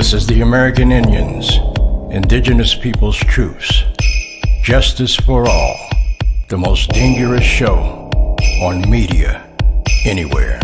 This is the American Indians, Indigenous Peoples Troops. Justice for all, the most dangerous show on media anywhere.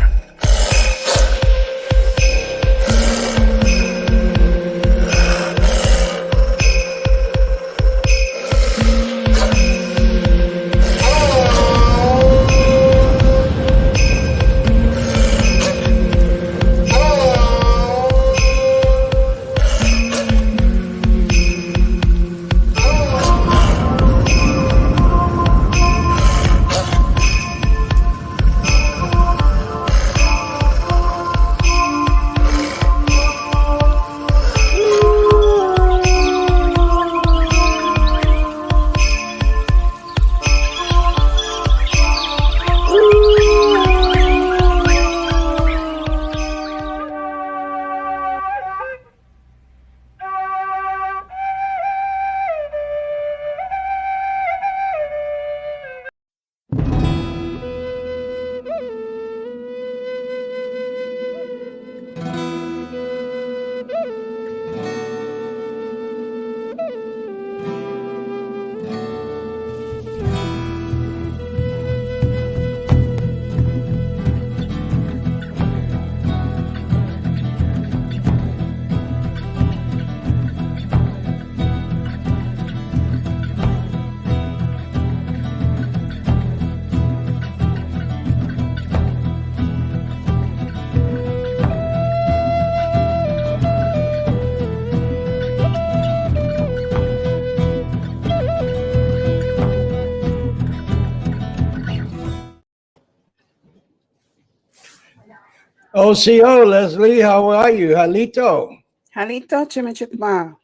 OCO, Leslie, how are you? Halito. Halito, Chimichukma.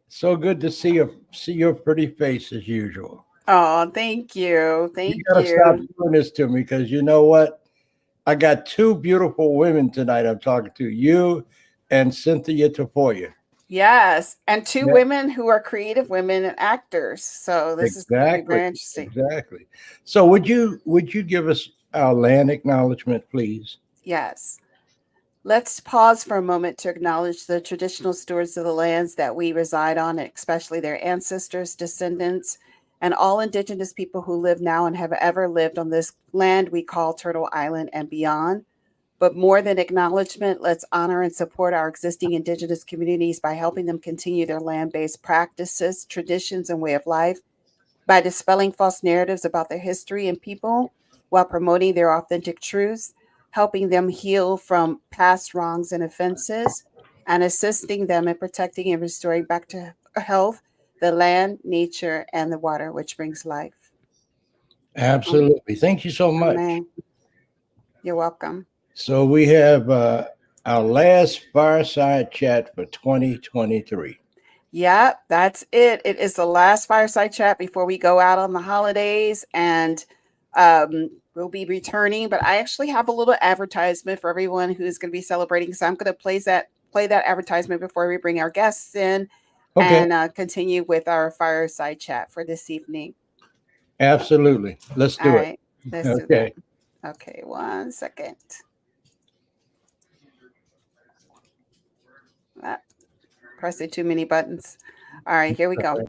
So good to see your pretty face as usual. Oh, thank you. You gotta stop doing this to me because you know what? I got two beautiful women tonight I'm talking to, you and Cynthia Tafoya. Yes, and two women who are creative women and actors. So this is very interesting. Exactly. So would you give us our land acknowledgement, please? Yes. Let's pause for a moment to acknowledge the traditional stewards of the lands that we reside on, especially their ancestors, descendants, and all Indigenous people who live now and have ever lived on this land we call Turtle Island and beyond. But more than acknowledgement, let's honor and support our existing Indigenous communities by helping them continue their land-based practices, traditions, and way of life, by dispelling false narratives about their history and people while promoting their authentic truths, helping them heal from past wrongs and offenses, and assisting them in protecting and restoring back to health the land, nature, and the water, which brings life. Absolutely. Thank you so much. Amen. You're welcome. So we have our last fireside chat for 2023. Yeah, that's it. It is the last fireside chat before we go out on the holidays, and we'll be returning. But I actually have a little advertisement for everyone who's going to be celebrating. So I'm going to play that advertisement before we bring our guests in, and continue with our fireside chat for this evening. Absolutely. Let's do it. Let's do that. Okay, 1 second. Pressing too many buttons. All right, here we go.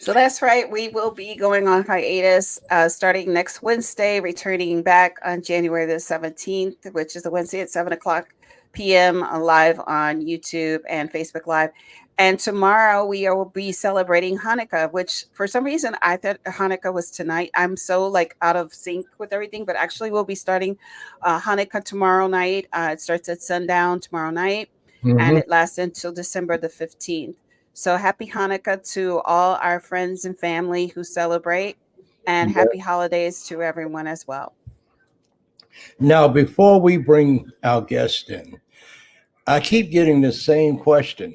So that's right. We will be going on hiatus starting next Wednesday, returning back on January the 17th, which is a Wednesday at 7 o'clock p.m. live on YouTube and Facebook Live. And tomorrow we will be celebrating Hanukkah, which for some reason I thought Hanukkah was tonight. I'm so like out of sync with everything, but actually we'll be starting Hanukkah tomorrow night. It starts at sundown tomorrow night, and it lasts until December the 15th. So happy Hanukkah to all our friends and family who celebrate, and happy holidays to everyone as well. Now, before we bring our guest in, I keep getting the same question.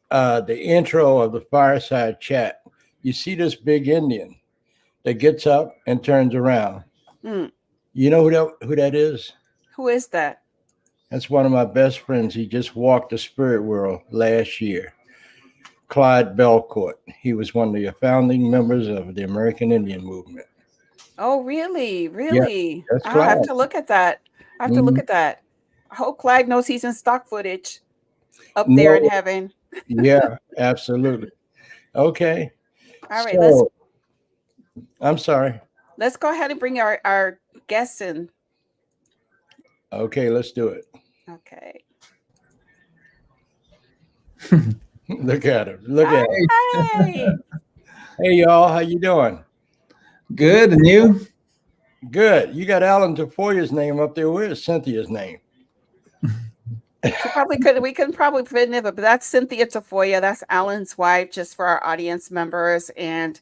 The intro of the fireside chat, you see this big Indian that gets up and turns around. You know who that is? Who is that? That's one of my best friends. He just walked the spirit world last year. Clyde Belcourt. He was one of the founding members of the American Indian movement. Oh, really? Really? Yeah, that's I have Clyde. to look at that. I have to look at that. I hope Clyde knows he's in stock footage up there in heaven. Yeah, absolutely. Okay. All right, I'm sorry. Let's go ahead and bring our guests in. Okay, let's do it. Okay. Look at him. Look at him. Hi. Hey, y'all. How you doing? Good. And you? Good. You got Alan Tafoya's name up there. Where's Cynthia's name? We can probably fit it, but that's Cynthia Tafoya. That's Alan's wife, just for our audience members. And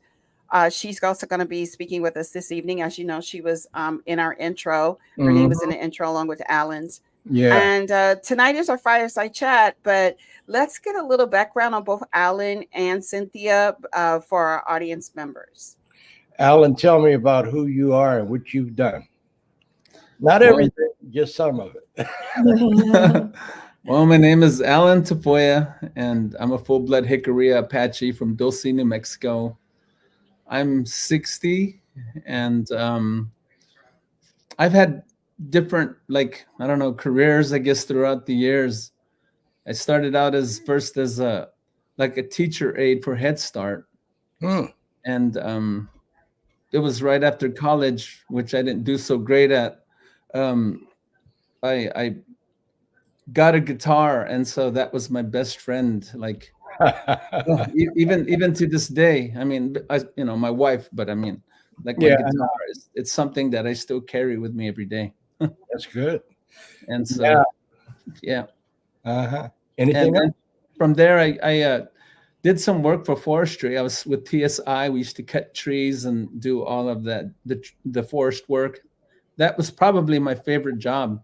she's also going to be speaking with us this evening. As you know, she was in our intro. Her name was in the intro along with Alan's. Yeah. And tonight is our fireside chat, but let's get a little background on both Alan and Cynthia for our audience members. Alan, tell me about who you are and what you've done. Not everything, just some of it. Well, my name is Alan Tafoya, and I'm a full-blood Jicarilla Apache from Dulce, New Mexico. I'm 60, and I've had different, careers, I guess, throughout the years. I started out as a teacher aide for Head Start. And it was right after college, which I didn't do so great at. I got a guitar, and so that was my best friend. Like, even to this day. I mean, my wife, but I mean, like my guitar it's something that I still carry with me every day. That's good. And so, Anything else? And from there, I did some work for forestry. I was with TSI. We used to cut trees and do all of that, the forest work. That was probably my favorite job,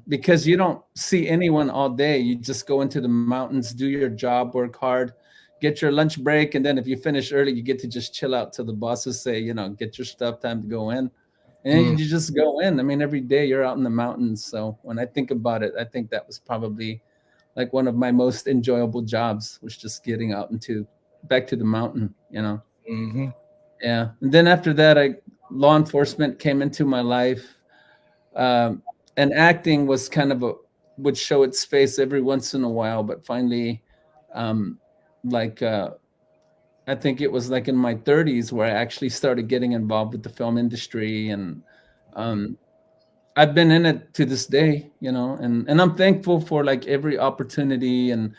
because you don't see anyone all day. You just go into the mountains, do your job, work hard, get your lunch break, and then if you finish early, you get to just chill out till the bosses say, get your stuff, time to go in. And you just go in. I mean, every day you're out in the mountains. So when I think about it, I think that was probably like one of my most enjoyable jobs, was just getting out back to the mountain, Yeah. And then after that, law enforcement came into my life. And acting was would show its face every once in a while, but finally, I think it was like in my 30s where I actually started getting involved with the film industry, and I've been in it to this day, and I'm thankful for like every opportunity and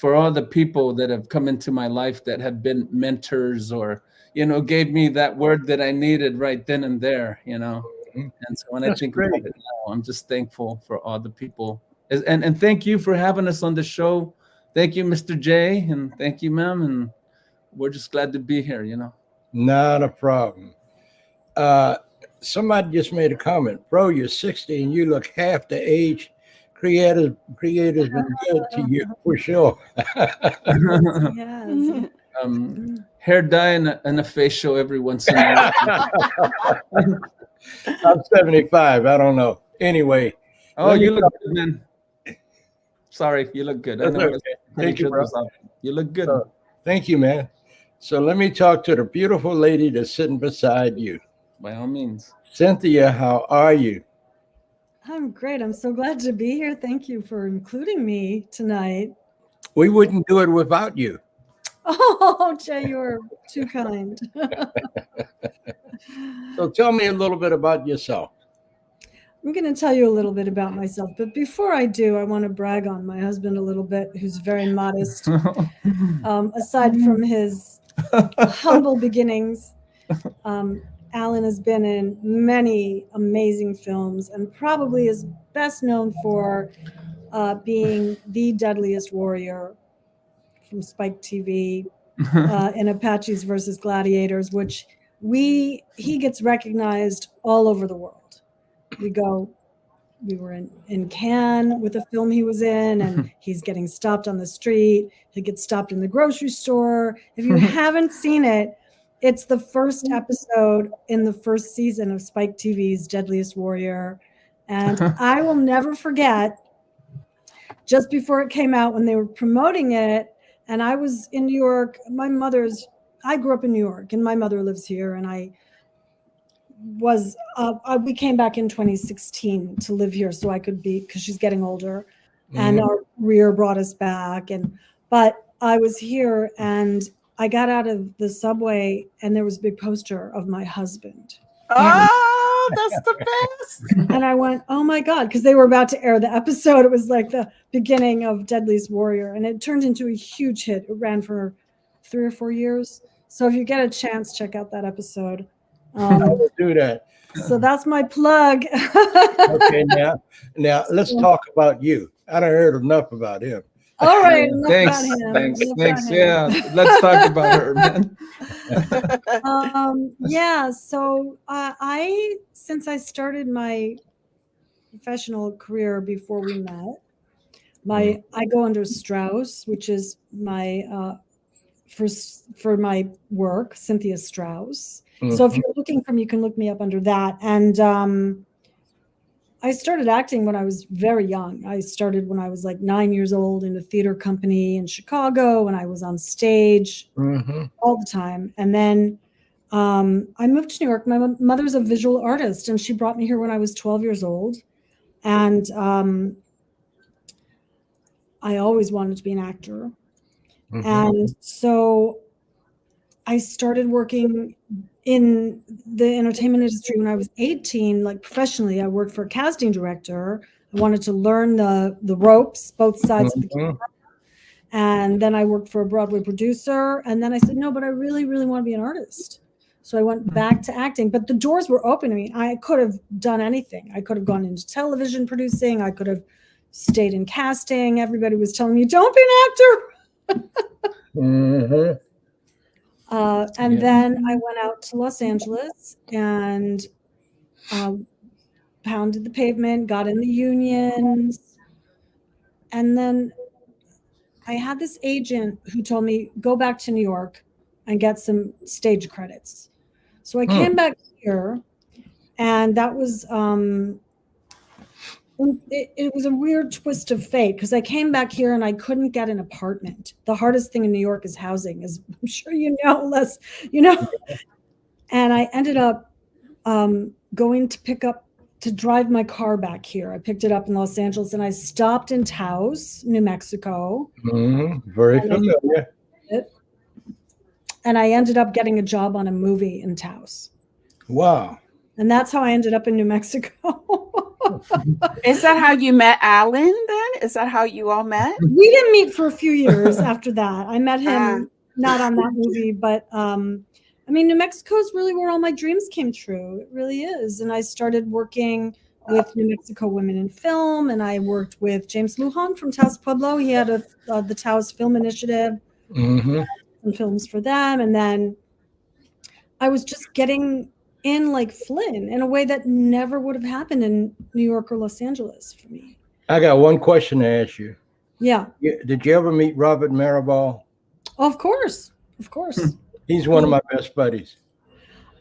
for all the people that have come into my life that have been mentors or, gave me that word that I needed right then and there, And so when I think about it now, I'm just thankful for all the people. And thank you for having us on the show. Thank you, Mr. J, and thank you, ma'am. And we're just glad to be here, Not a problem. Somebody just made a comment. Bro, you're 60 and you look half the age. Creators been good to you for sure. Yes. Hair dye and a facial every once in a while. I'm 75. I don't know. Anyway. Oh, you look good, man. Sorry, you look good. That's okay. Thank you, bro. You look good. Thank you, man. So let me talk to the beautiful lady that's sitting beside you. By all means. Cynthia, how are you? I'm great. I'm so glad to be here. Thank you for including me tonight. We wouldn't do it without you. Oh, Jay, you're too kind. So tell me a little bit about yourself. I'm going to tell you a little bit about myself, but before I do, I want to brag on my husband a little bit, who's very modest. Aside from his humble beginnings, Alan has been in many amazing films and probably is best known for being the deadliest warrior from Spike TV in Apaches versus Gladiators, which he gets recognized all over the world. We were in Cannes with a film he was in, and he's getting stopped on the street. He gets stopped in the grocery store. If you haven't seen it, it's the first episode in the first season of Spike TV's Deadliest Warrior. And I will never forget, just before it came out when they were promoting it, and I was in New York. I grew up in New York, and my mother lives here, and we came back in 2016 to live here so I could be, because she's getting older, and our career brought us back. But I was here, and I got out of the subway, and there was a big poster of my husband. Oh, that's the best. And I went, oh my God, because they were about to air the episode. It was like the beginning of Deadliest Warrior, and it turned into a huge hit. It ran for 3 or 4 years. So if you get a chance, check out that episode. I will do that. So that's my plug. Okay, now let's talk about you. I done heard enough about him. All right. Thanks. Yeah, let's talk about her, man. So since I started my professional career before we met, I go under Strauss, which is my for my work, Cynthia Strauss. So if you're looking for me, you can look me up under that. And I started acting when I was very young. I started when I was like 9 years old in a theater company in Chicago, and I was on stage all the time. And then I moved to New York. My mother's a visual artist, and she brought me here when I was 12 years old. And I always wanted to be an actor. And so I started working in the entertainment industry when I was 18, like professionally. I worked for a casting director. I wanted to learn the ropes, both sides of the camera. And then I worked for a Broadway producer. And then I said, no, but I really, really want to be an artist. So I went back to acting, but the doors were open to me. I could have done anything. I could have gone into television producing. I could have stayed in casting. Everybody was telling me, don't be an actor. And then I went out to Los Angeles and pounded the pavement, got in the unions. And then I had this agent who told me, go back to New York and get some stage credits. So I came back here, and that was, it was a weird twist of fate, because I came back here and I couldn't get an apartment. The hardest thing in New York is housing, as I'm sure you know, And I ended up going to drive my car back here. I picked it up in Los Angeles, and I stopped in Taos, New Mexico. Very familiar. And I ended up getting a job on a movie in Taos. Wow. And that's how I ended up in New Mexico. Is that how you met Alan then? Is that how you all met? We didn't meet for a few years after that. I met him not on that movie, but New Mexico is really where all my dreams came true. It really is. And I started working with New Mexico Women in Film, and I worked with James Lujan from Taos Pueblo. He had the Taos Film Initiative, and films for them. And then I was just getting in like Flynn in a way that never would have happened in New York or Los Angeles for me. I got one question to ask you. Yeah. Did you ever meet Robert Maribel? Of course. He's one of my best buddies.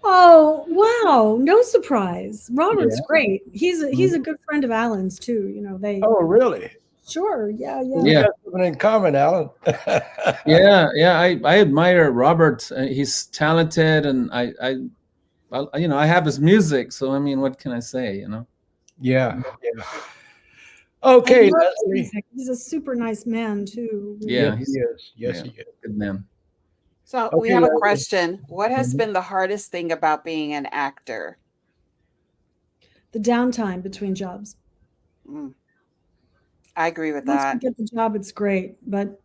Oh, wow. No surprise. Robert's great. He's a good friend of Alan's too. Oh, really? Sure. Yeah. We got something in common, Alan. I admire Robert. He's talented, and I have his music. So what can I say? Yeah. Okay, Leslie. He's a super nice man too. Yeah, he is. Yes, he is. Good man. So we have a question. What has been the hardest thing about being an actor? the downtime between jobs. Mm. I agree with Once that. you get the job, it's great, but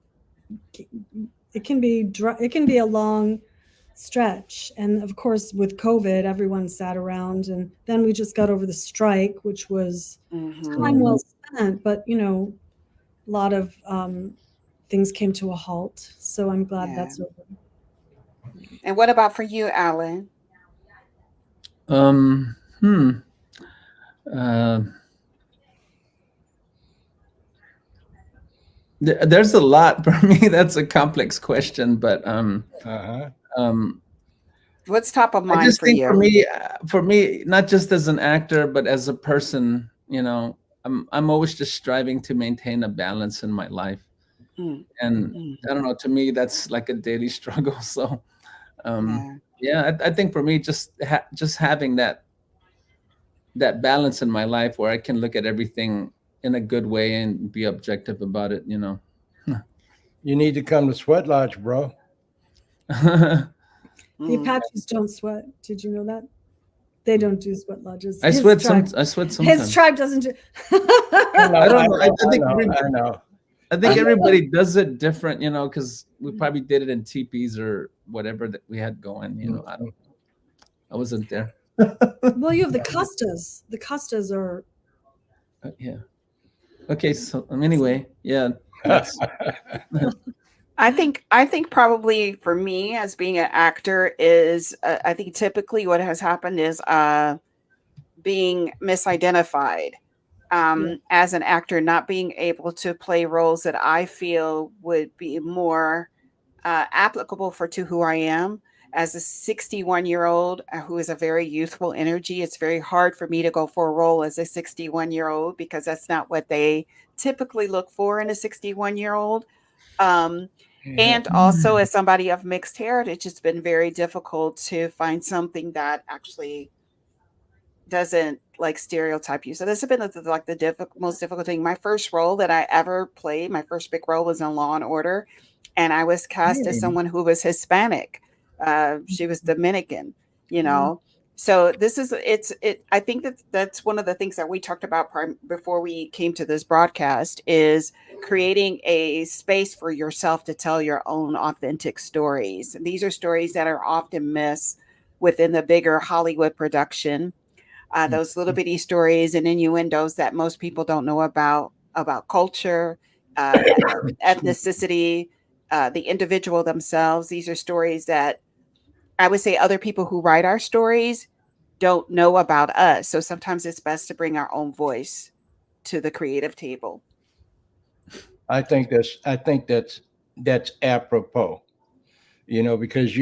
it can be a long stretch. And of course, with COVID, everyone sat around, and then we just got over the strike, which was time well spent. But a lot of things came to a halt. So I'm glad that's over. And what about for you, Alan? There's a lot for me. That's a complex question, but what's top of mind I just for think you? for me, not just as an actor, but as a person, I'm always just striving to maintain a balance in my life. And I don't know, to me, that's like a daily struggle. So, I think for me, just having that balance in my life where I can look at everything in a good way and be objective about it, You need to come to Sweat Lodge, bro. The Apaches don't sweat. Did you know that? They don't do sweat lodges. I sweat sometimes. His tribe doesn't do. I don't know. I know. I think everybody does it different, because we probably did it in teepees or whatever that we had going. I wasn't there. Well, you have the custas. The custas are. Yeah. Okay. So anyway, yeah. I think probably for me as being an actor is I think typically what has happened is being misidentified as an actor, not being able to play roles that I feel would be more applicable to who I am. As a 61-year-old who is a very youthful energy, it's very hard for me to go for a role as a 61-year-old because that's not what they typically look for in a 61-year-old. And also as somebody of mixed heritage, it's been very difficult to find something that actually doesn't like stereotype you. So this has been like the most difficult thing. My first role that I ever played, my first big role was in Law and Order. And I was cast as someone who was Hispanic. She was Dominican, So this is I think that's one of the things that we talked about before we came to this broadcast is creating a space for yourself to tell your own authentic stories. And these are stories that are often missed within the bigger Hollywood production. Those little bitty stories and innuendos that most people don't know about culture, ethnicity, the individual themselves. These are stories that I would say other people who write our stories don't know about us. So sometimes it's best to bring our own voice to the creative table. I think that's apropos, because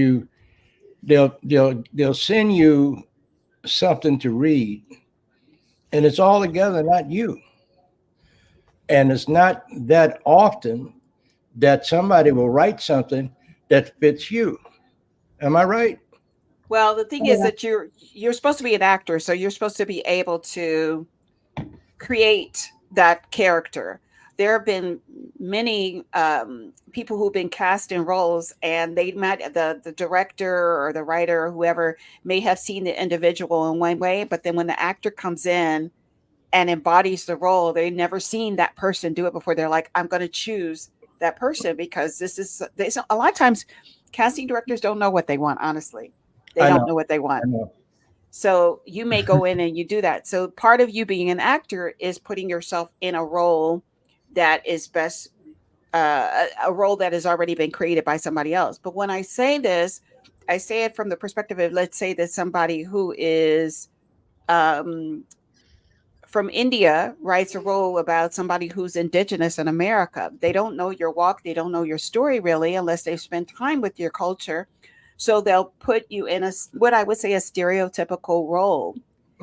they'll send you something to read, and it's all together not you. And it's not that often that somebody will write something that fits you. Am I right? Well, the thing is that you're supposed to be an actor, so you're supposed to be able to create that character. There have been many people who've been cast in roles, and they might the director or the writer or whoever may have seen the individual in one way, but then when the actor comes in and embodies the role, they've never seen that person do it before. They're like, I'm going to choose that person because a lot of times casting directors don't know what they want. Honestly, they don't know what they want. So you may go in and you do that. So part of you being an actor is putting yourself in a role that is best, a role that has already been created by somebody else. But when I say this, I say it from the perspective of, let's say that somebody who is from India writes a role about somebody who's indigenous in America. They don't know your walk. They don't know your story really, unless they've spent time with your culture. So they'll put you in what I would say a stereotypical role.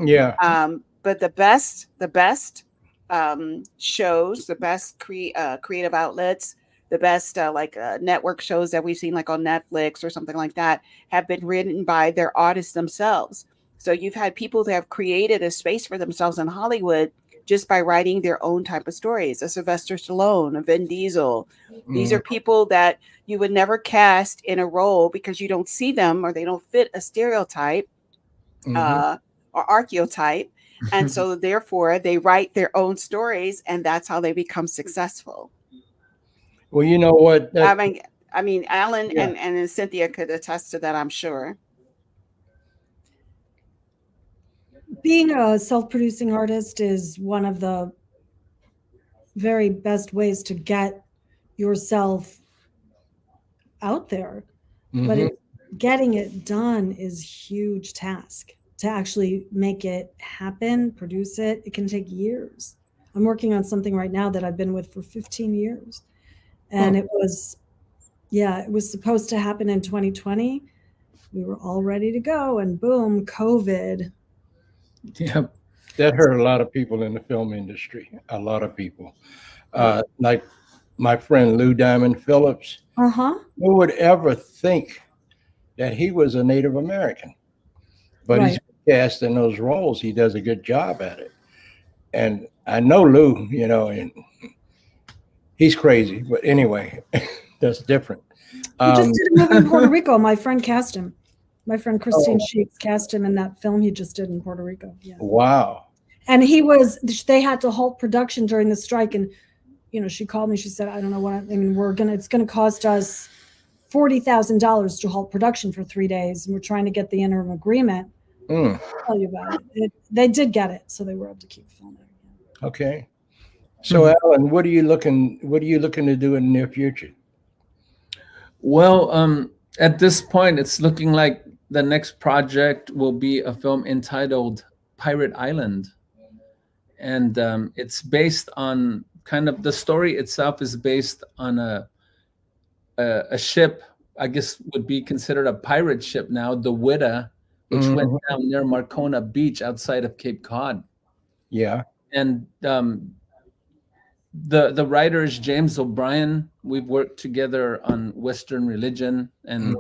Yeah. But the best shows, the best creative outlets, the best network shows that we've seen like on Netflix or something like that have been written by their artists themselves. So you've had people that have created a space for themselves in Hollywood just by writing their own type of stories. A Sylvester Stallone, a Vin Diesel. These are people that you would never cast in a role because you don't see them or they don't fit a stereotype or archetype. And so therefore they write their own stories, and that's how they become successful. Well, you know what? I mean, Alan Yeah. and Cynthia could attest to that, I'm sure. Being a self-producing artist is one of the very best ways to get yourself out there, but Mhm. getting it done is huge task. To actually make it happen, produce it, it can take years. I'm working on something right now that I've been with for 15 years, and it was supposed to happen in 2020. We were all ready to go, and boom, COVID. Yeah. That hurt a lot of people in the film industry. A lot of people. Like my friend Lou Diamond Phillips. Uh-huh. Who would ever think that he was a Native American? But he's cast in those roles. He does a good job at it. And I know Lou, you know, and he's crazy. But anyway, that's different. He just did a movie in Puerto Rico. My friend cast him. My friend Christine Sheets cast him in that film he just did in Puerto Rico. Yeah. Wow. And they had to halt production during the strike. And, you know, she called me, she said, I don't know what, I mean, it's going to cost us $40,000 to halt production for 3 days. And we're trying to get the interim agreement. I'll tell you about it. They did get it. So they were able to keep filming. Okay. So Alan, what are you looking to do in the near future? Well, at this point, it's looking like the next project will be a film entitled Pirate Island. And it's based on kind of, the story itself is based on a ship, I guess would be considered a pirate ship now, the Witta, which went down near Marcona Beach outside of Cape Cod. Yeah. And the writer is James O'Brien. We've worked together on Western religion, and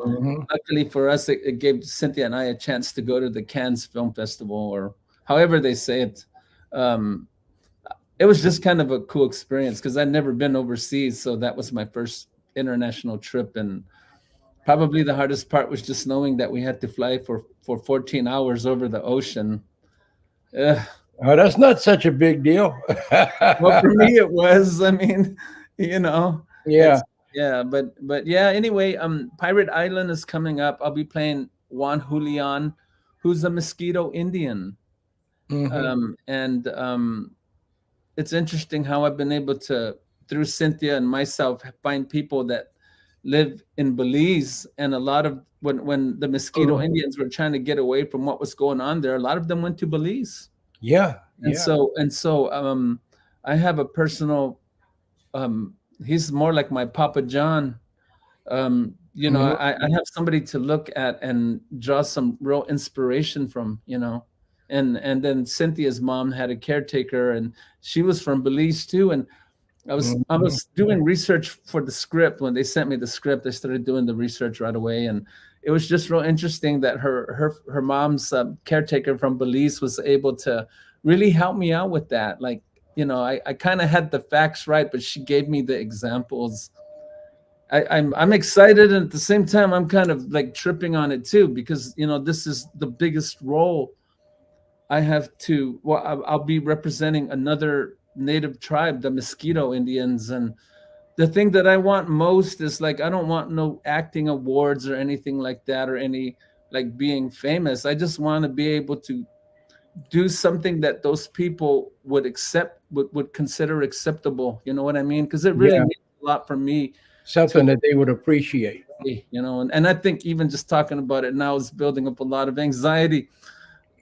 luckily for us, it gave Cynthia and I a chance to go to the Cannes Film Festival, or however they say it. It was just kind of a cool experience because I'd never been overseas, so that was my first international trip, and probably the hardest part was just knowing that we had to fly for 14 hours over the ocean. Oh, that's not such a big deal. Well, for me it was. I mean, you know. Yeah. Yeah, but yeah, anyway, Pirate Island is coming up. I'll be playing Juan Julian, who's a Mosquito Indian. It's interesting how I've been able to, through Cynthia and myself, find people that live in Belize. And a lot of, when the Mosquito Indians were trying to get away from what was going on there, a lot of them went to Belize. Yeah. And so I have a personal, he's more like my Papa John. You know, I have somebody to look at and draw some real inspiration from, you know. And then Cynthia's mom had a caretaker, and she was from Belize too. And I was doing research for the script. When they sent me the script, I started doing the research right away, and it was just real interesting that her mom's caretaker from Belize was able to really help me out with that. Like, you know, I kind of had the facts right, but she gave me the examples. I'm excited, and at the same time, I'm kind of like tripping on it too, because, you know, this is the biggest role I have to. Well, I'll be representing another native tribe, the Mosquito Indians, and the thing that I want most is, like, I don't want no acting awards or anything like that, or any like being famous. I just want to be able to do something that those people would accept, would consider acceptable. You know what I mean? Because it really means a lot for me. Something that they would appreciate. You know, and I think even just talking about it now is building up a lot of anxiety.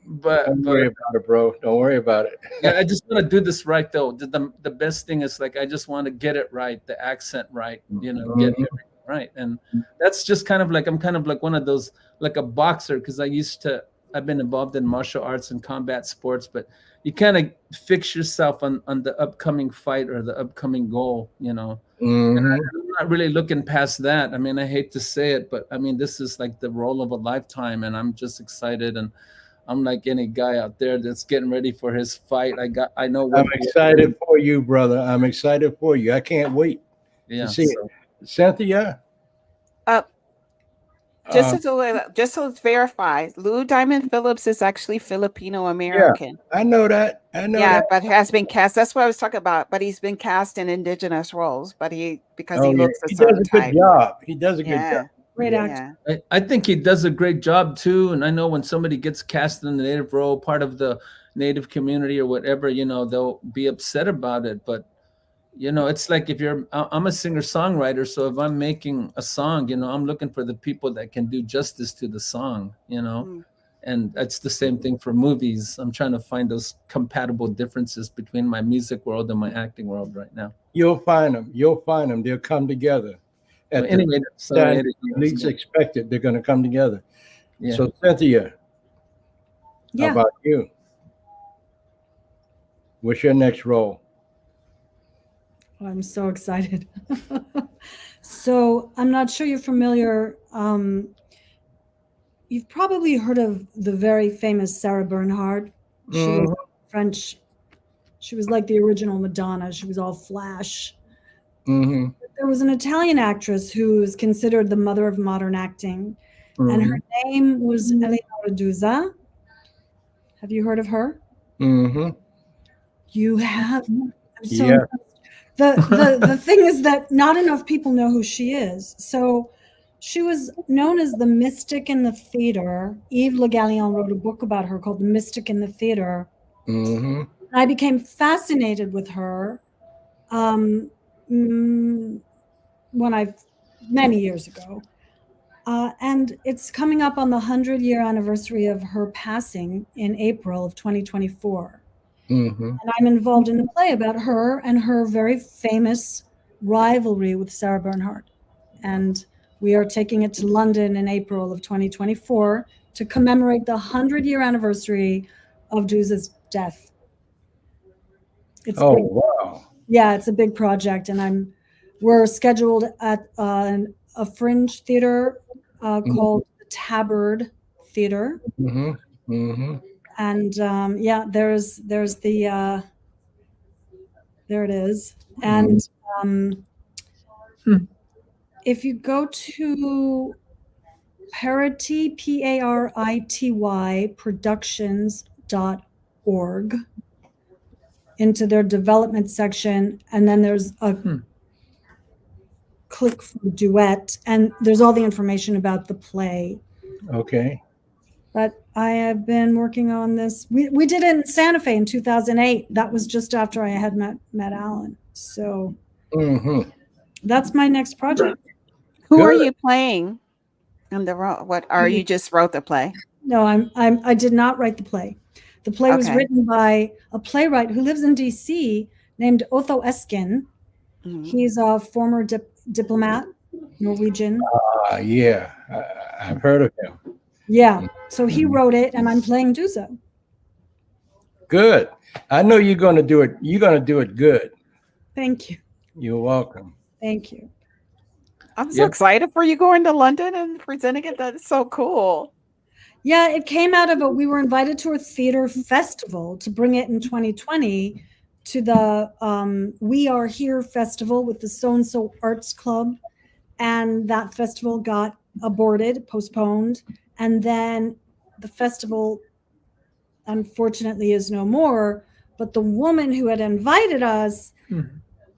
But don't worry about it, bro. Don't worry about it. Yeah, I just want to do this right, though. The best thing is, like, I just want to get it right, the accent right, you know, get everything right. And that's just kind of like, I'm kind of like one of those, like a boxer, because I've been involved in martial arts and combat sports, but you kind of fix yourself on the upcoming fight or the upcoming goal, you know. And I'm not really looking past that. I mean, I hate to say it, but I mean, this is like the role of a lifetime, and I'm just excited. And I'm like any guy out there that's getting ready for his fight. I know what. I'm excited for you, brother. I'm excited for you. I can't wait to see it. Cynthia? Just to verify, Lou Diamond Phillips is actually Filipino Yeah, American. I know that. I know Yeah, that. but has been cast. That's what I was talking about. But he's been cast in indigenous roles. But because Oh he yeah, looks a he does certain a good type. job. He does a good job. Yeah, Great Yeah. actor. yeah. I think he does a great job too. And I know when somebody gets cast in the native role, part of the native community or whatever, they'll be upset about it. But it's like I'm a singer songwriter, so if I'm making a song, I'm looking for the people that can do justice to the song, Mm. and it's the same thing for movies. I'm trying to find those compatible differences between my music world and my acting world right now. You'll find them. You'll find them. They'll come together But at the anyway, sorry, time you least expect it. They're going to come together. yeah. So Cynthia, how Yeah. about you? What's your next role? Oh, I'm so excited. So I'm not sure you're familiar. You've probably heard of the very famous Sarah Bernhardt. She was French. She was like the original Madonna. She was all flash. Mm-hmm. There was an Italian actress who is considered the mother of modern acting, and her name was Eleonora Duse. Have you heard of her? Mm-hmm. You have. I'm so Yeah. the thing is that not enough people know who she is. So she was known as the mystic in the theater. Yves Le Gallion wrote a book about her called The Mystic in the Theater. Mm-hmm. I became fascinated with her many years ago. And it's coming up on the 100-year anniversary of her passing in April of 2024. Mm-hmm. And I'm involved in a play about her and her very famous rivalry with Sarah Bernhardt. And we are taking it to London in April of 2024 to commemorate the 100-year anniversary of Duse's death. It's Oh big. wow. Yeah, it's a big project, and we're scheduled at a fringe theater called the Tabard Theater. Mm-hmm. Mm-hmm. And yeah, there's the there it is. And if you go to Parity, Parity Productions.org into their development section, and then there's a click for duet, and there's all the information about the play. Okay. But I have been working on this. We did it in Santa Fe in 2008. That was just after I had met Alan. So that's my next project. Who are you playing in the role? What are you just wrote the play? No, I did not write the play. The play was written by a playwright who lives in DC named Otto Eskin. He's a former diplomat, Norwegian. Yeah, I've heard of him. Yeah, so he wrote it, and I'm playing Duse. Good. I know you're going to do it. You're going to do it good. Thank you. You're welcome. Thank you. I'm so excited for you going to London and presenting it. That's so cool. Yeah, it came out of we were invited to a theater festival to bring it in 2020 to the We Are Here festival with the So-and-So Arts Club. And that festival got aborted, postponed. And then the festival, unfortunately, is no more. But the woman who had invited us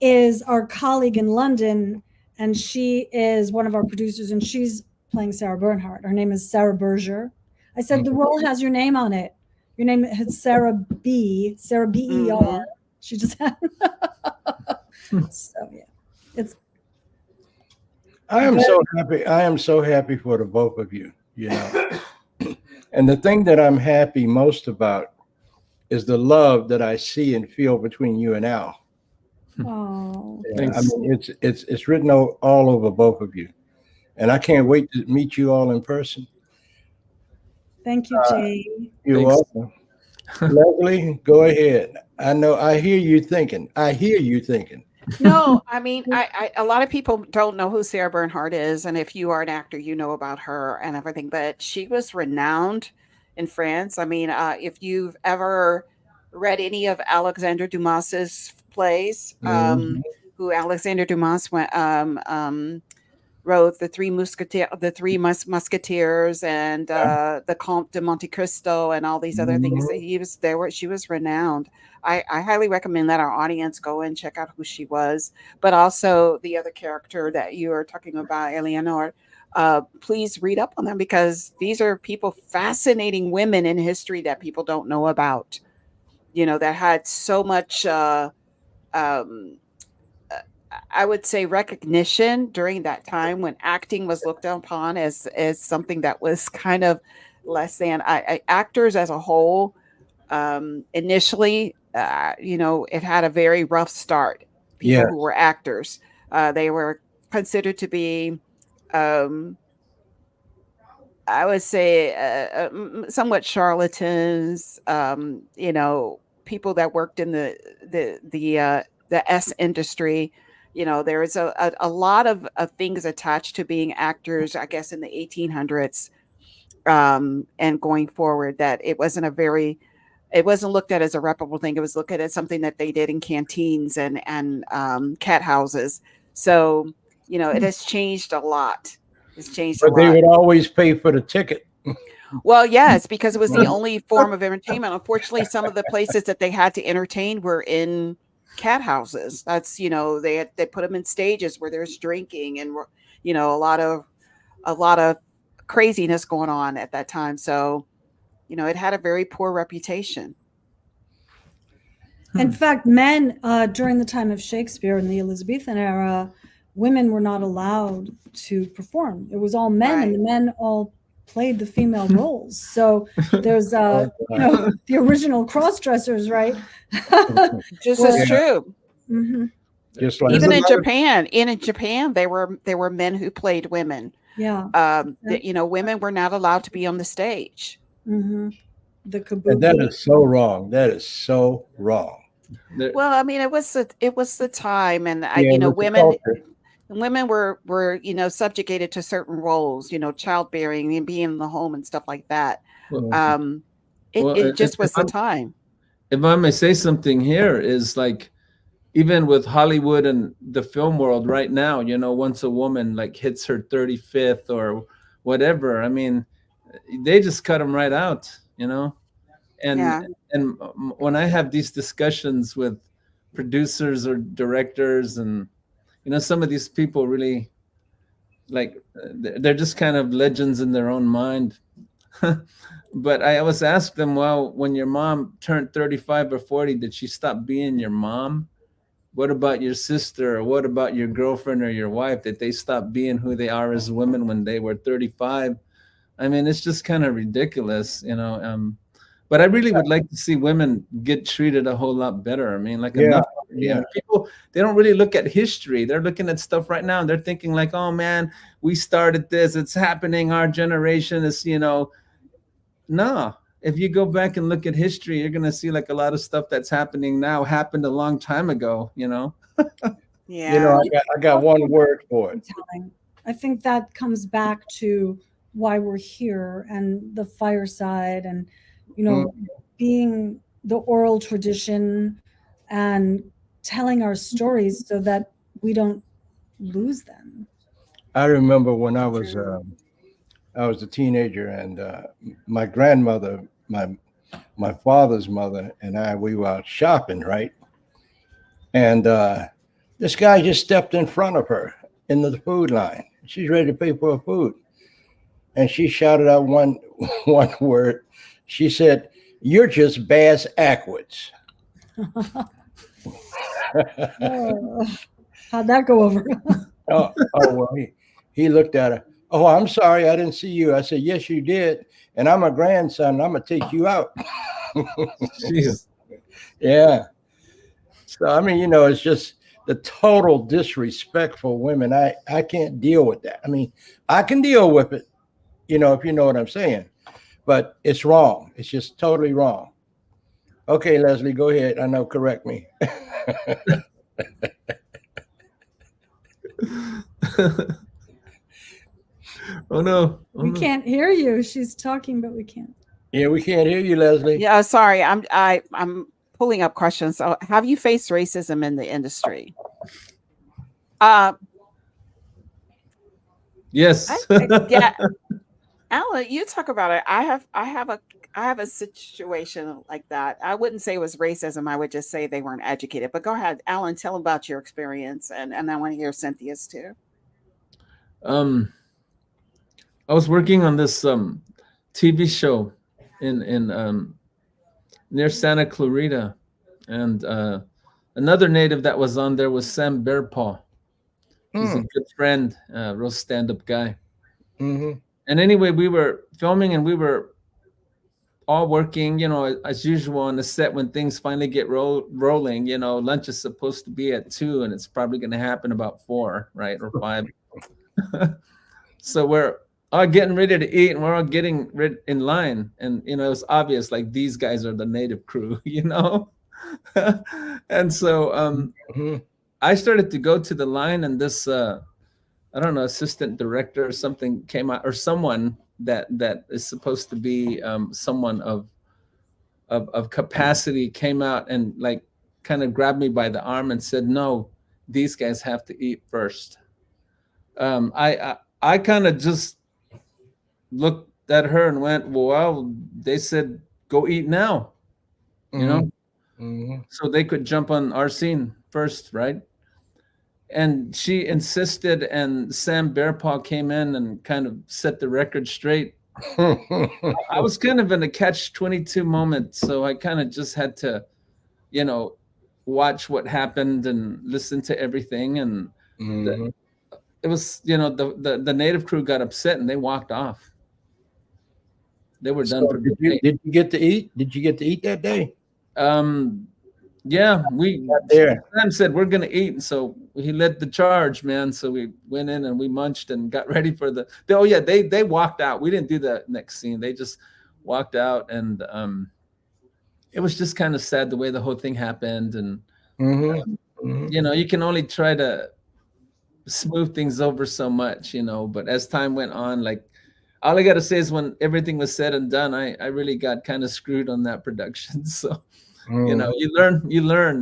is our colleague in London. And she is one of our producers, and she's playing Sarah Bernhardt. Her name is Sarah Berger. I said, the role has your name on it. Your name is Sarah B-E-R. She just had. So, yeah. It's. I am so happy. I am so happy for the both of you, And the thing that I'm happy most about is the love that I see and feel between you and Al. Oh, yeah, I mean, it's written all over both of you, and I can't wait to meet you all in person. Thank you, Jay. You're welcome. Leslie, go ahead. I hear you thinking. No, I mean, a lot of people don't know who Sarah Bernhardt is, and if you are an actor, you know about her and everything. But she was renowned in France. I mean, if you've ever read any of Alexandre Dumas's plays, who Alexandre Dumas wrote the Three Musketeers, and the Comte de Monte Cristo, and all these other things. That she was renowned. I highly recommend that our audience go and check out who she was, but also the other character that you are talking about, Eleanor. Please read up on them, because these are fascinating women in history that people don't know about. That had so much. Um, I would say recognition during that time when acting was looked upon as something that was kind of less than. Actors as a whole, initially, it had a very rough start. People Yeah. who were actors, they were considered to be, I would say, somewhat charlatans. People that worked in the S industry. There is a lot of things attached to being actors, I guess, in the 1800s, and going forward. That it wasn't looked at as a reputable thing. It was looked at as something that they did in canteens and cat houses. So it has changed a lot. It's changed a But they lot. would always pay for the ticket. Well, yes, because it was the only form of entertainment. Unfortunately, some of the places that they had to entertain were in cat houses. That's they put them in stages where there's drinking and a lot of craziness going on at that time. So it had a very poor reputation. In fact, men during the time of Shakespeare in the Elizabethan era, women were not allowed to perform. It was all men, and the men all played the female roles. So there's the original cross-dressers, right? Just as true. Mm-hmm. Just like Even in Japan, there were men who played women. Yeah. Women were not allowed to be on the stage. Mm-hmm. The kabuki. And that is so wrong. That is so wrong. Well, I mean, it was the time, and women were subjugated to certain roles, childbearing and being in the home and stuff like that. It just was the time. If I may say something here, is like, even with Hollywood and the film world right now, once a woman like hits her 35th or whatever, I mean, they just cut them right out, and when I have these discussions with producers or directors, and some of these people really, like, they're just kind of legends in their own mind. But I always ask them, well, when your mom turned 35 or 40, did she stop being your mom? What about your sister, or what about your girlfriend or your wife? Did they stop being who they are as women when they were 35? I mean, it's just kind of ridiculous, but I really would like to see women get treated a whole lot better. I mean, like, enough. People, they don't really look at history. They're looking at stuff right now, and they're thinking like, oh man, we started this, it's happening, our generation is, no. If you go back and look at history, you're gonna see like a lot of stuff that's happening now happened a long time ago. Yeah. I got one word for it. I think that comes back to why we're here, and the fireside, and being the oral tradition and telling our stories so that we don't lose them. I remember when I was a teenager, and my grandmother, my father's mother, and we were out shopping, right? And this guy just stepped in front of her into the food line. She's ready to pay for her food, and she shouted out one word. She said, "You're just bass ackwards." How'd that go over? Oh well, he looked at her. "Oh, I'm sorry, I didn't see you." I said, "Yes, you did. And I'm a grandson, and I'm going to take you out." Jeez. Yeah. So, I mean, it's just the total disrespect for women. I can't deal with that. I mean, I can deal with it, if you know what I'm saying. But it's wrong. It's just totally wrong. Okay, Leslie, go ahead. I know, correct me. Oh no. We can't hear you. She's talking, but we can't. Yeah, we can't hear you, Leslie. Yeah, sorry. I'm pulling up questions. So, have you faced racism in the industry? Yes. Yeah, Alan, you talk about it. I have a situation like that. I wouldn't say it was racism. I would just say they weren't educated. But go ahead, Alan. Tell about your experience, and I want to hear Cynthia's too. um, I was working on this TV show in near Santa Clarita, and another native that was on there was Sam Bearpaw. He's a good friend, real stand-up guy. Mm-hmm. And anyway, we were filming and we were all working, you know, as usual on the set. When things finally get rolling, you know, lunch is supposed to be at 2 and it's probably going to happen about 4, right, or 5. So we're all getting ready to eat and we're all getting in line, and you know, it was obvious like these guys are the native crew, you know. And so I started to go to the line, and this I don't know, assistant director or something came out, or someone that is supposed to be someone of capacity came out and like kind of grabbed me by the arm and said, "No, these guys have to eat first." I kind of just looked at her and went, "Well, they said go eat now," you know, so they could jump on our scene first, right? And she insisted, and Sam Bearpaw came in and kind of set the record straight. I was kind of in a catch-22 moment, so I kind of just had to, you know, watch what happened and listen to everything. And it was, you know, the native crew got upset and they walked off. They were done. So did you get to eat? Did you get to eat that day? Yeah, we there. Sam said we're gonna eat, and so he led the charge, man. So we went in and we munched and got ready for they walked out. We didn't do the next scene. They just walked out, and it was just kind of sad the way the whole thing happened. And you know, you can only try to smooth things over so much, you know. But as time went on, like all I gotta say is when everything was said and done, I really got kind of screwed on that production. So. You know, you learn,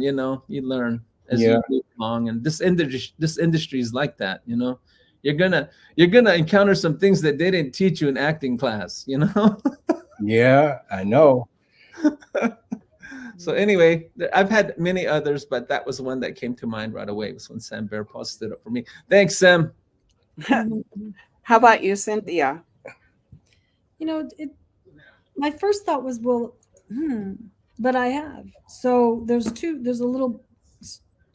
you know, you learn as you move along. And this industry is like that, you know. You're gonna encounter some things that they didn't teach you in acting class, you know. Yeah, I know. So anyway, I've had many others, but that was one that came to mind right away. It was when Sam Bearpaw stood up for me. Thanks, Sam. How about you, Cynthia? You know, my first thought was, well, but I have. So there's a little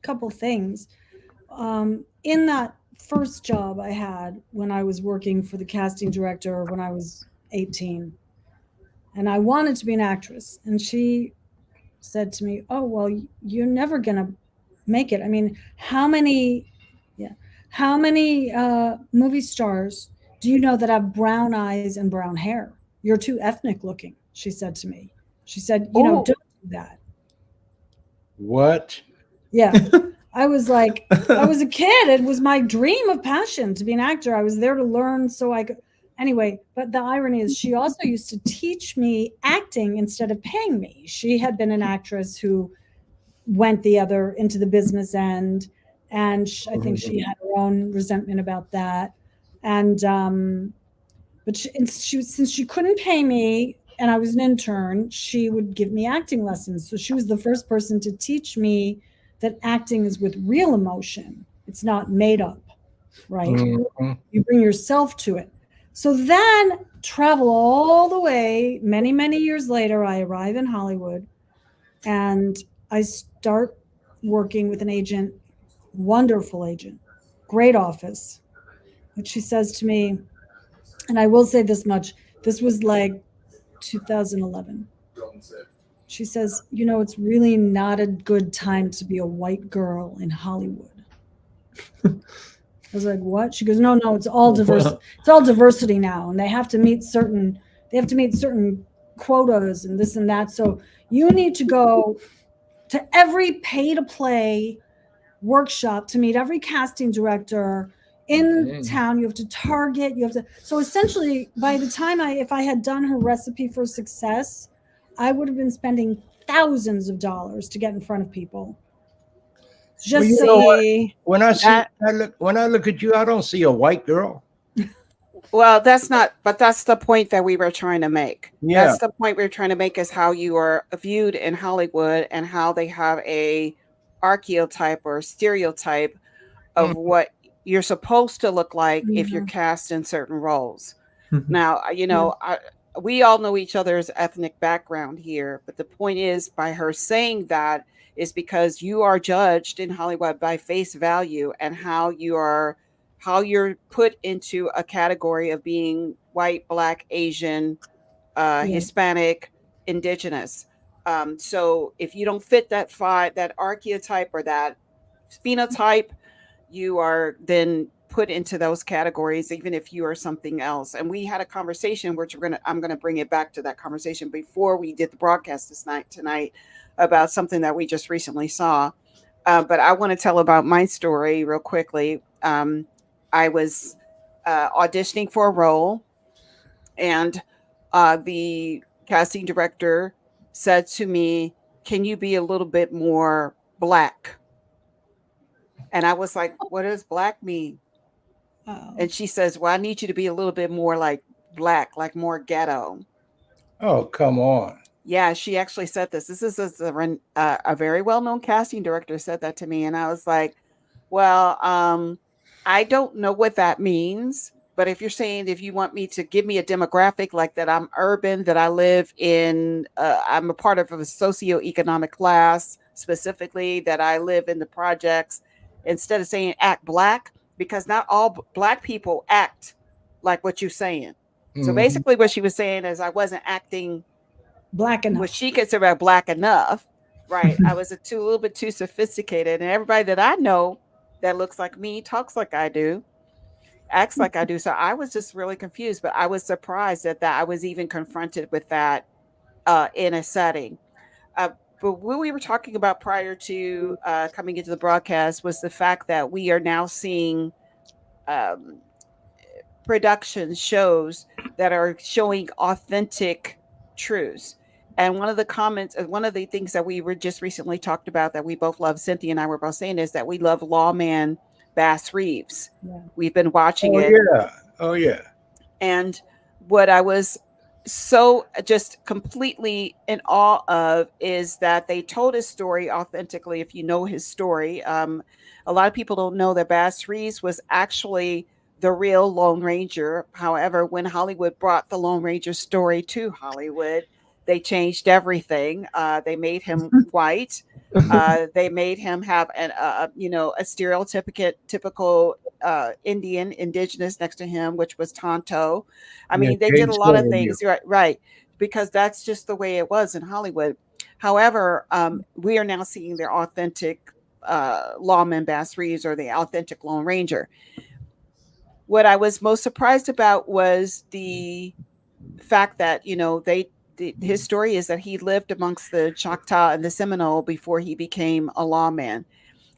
couple things. In that first job I had when I was working for the casting director when I was 18, and I wanted to be an actress, and she said to me, "Oh, well, you're never gonna make it. I mean, how many movie stars do you know that have brown eyes and brown hair? You're too ethnic looking," she said to me. She said, "You know, don't do that." What? Yeah. I was like, I was a kid. It was my dream of passion to be an actor. I was there to learn so I could. Anyway, but the irony is she also used to teach me acting instead of paying me. She had been an actress who went into the business end. And I think she had her own resentment about that. And, but since she couldn't pay me, and I was an intern, she would give me acting lessons. So she was the first person to teach me that acting is with real emotion. It's not made up, right? You bring yourself to it. So then travel all the way, many, many years later, I arrive in Hollywood and I start working with an agent, wonderful agent, great office. But she says to me, and I will say this much, this was like 2011. She says, "You know, it's really not a good time to be a white girl in Hollywood." I was like, "What?" She goes, "No, it's all diverse. It's all diversity now, and they have to meet certain quotas and this and that. So you need to go to every pay-to-play workshop to meet every casting director in town. You have to target. So essentially, by the time if I had done her recipe for success, I would have been spending thousands of dollars to get in front of people. Just when I look at you, I don't see a white girl. Well, that's not, but that's the point that we were trying to make. Yeah. That's the point we were trying to make, is how you are viewed in Hollywood and how they have a archetype or stereotype of what you're supposed to look like if you're cast in certain roles. Now, we all know each other's ethnic background here, but the point is, by her saying that, is because you are judged in Hollywood by face value and how you're put into a category of being white, black, Asian, Hispanic, indigenous. So if you don't fit that archetype or that phenotype, you are then put into those categories, even if you are something else. And we had a conversation, which I'm gonna bring it back to that conversation before we did the broadcast tonight, about something that we just recently saw. But I want to tell about my story real quickly. I was auditioning for a role, and the casting director said to me, "Can you be a little bit more black?" And I was like, "What does black mean?" Oh. And she says, "Well, I need you to be a little bit more like black, like more ghetto." Oh, come on. Yeah, she actually said this. This is a very well-known casting director said that to me, and I was like, "Well, I don't know what that means, but if you're saying, if you want me to give me a demographic like that, I'm urban, that I live in, I'm a part of a socioeconomic class, specifically that I live in the projects, instead of saying act black, because not all black people act like what you're saying." So Mhm. basically, what she was saying is I wasn't acting Black enough. what she considered black enough, right? I was a little bit too sophisticated, and everybody that I know that looks like me talks like I do, acts like I do. So I was just really confused, but I was surprised that I was even confronted with that in a setting. Uh, but what we were talking about prior to coming into the broadcast was the fact that we are now seeing um, production shows that are showing authentic truths. And one of the comments, one of the things that we were just recently talked about that we both love, Cynthia and I were both saying, is that we love Lawman Bass Reeves. Yeah. We've been watching Oh, it. yeah. Oh, yeah. And what I was so just completely in awe of is that they told his story authentically. If you know his story, a lot of people don't know that Bass Reeves was actually the real Lone Ranger. However, when Hollywood brought the Lone Ranger story to Hollywood, they changed everything. They made him white. They made him have a stereotypical typical indigenous next to him, which was Tonto. I Yeah, mean, they did Jade a lot of Sawyer. things, right, because that's just the way it was in Hollywood. However, we are now seeing their authentic Lawman Bass Reeves, or the authentic Lone Ranger. What I was most surprised about was the fact that, his story is that he lived amongst the Choctaw and the Seminole before he became a lawman,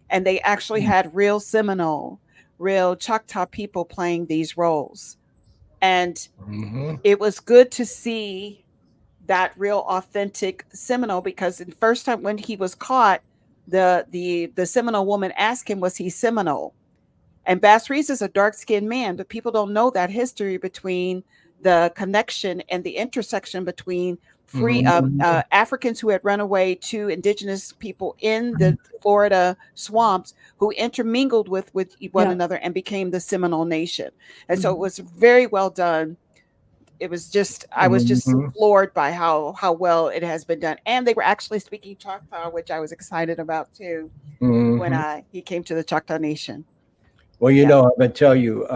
and they actually had real Seminole, real Choctaw people playing these roles. And Mhm. it was good to see that real authentic Seminole, because the first time when he was caught, the Seminole woman asked him, was he Seminole? And Bass Reeves is a dark-skinned man, but people don't know that history between the connection and the intersection between free Mhm. Africans who had run away to indigenous people in the Florida swamps, who intermingled with one Yeah. another and became the Seminole Nation. And so it was very well done. It was just, I was just Mhm. floored by how well it has been done. And they were actually speaking Choctaw, which I was excited about too, when Mhm. he came to the Choctaw Nation. Well, Yeah. I'm going to tell you,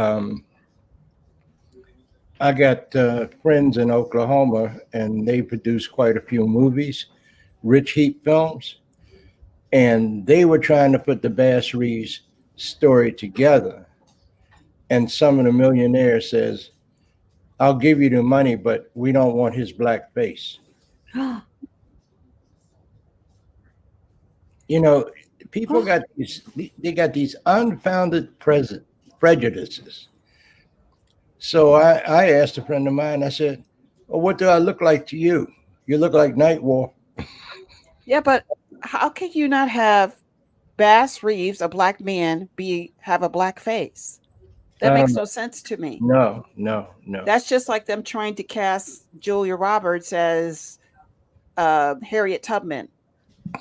I got friends in Oklahoma, and they produce quite a few movies, Rich Heat Films, and they were trying to put the Bass Reeves story together. And some of the millionaires says, "I'll give you the money, but we don't want his black face." You know, people got these unfounded prejudices. So I asked a friend of mine, I said, "Well, what do I look like to you? You look like Nightwolf." Yeah, but how can you not have Bass Reeves, a black man, have a black face? That I makes don't no sense to me. No. That's just like them trying to cast Julia Roberts as Harriet Tubman.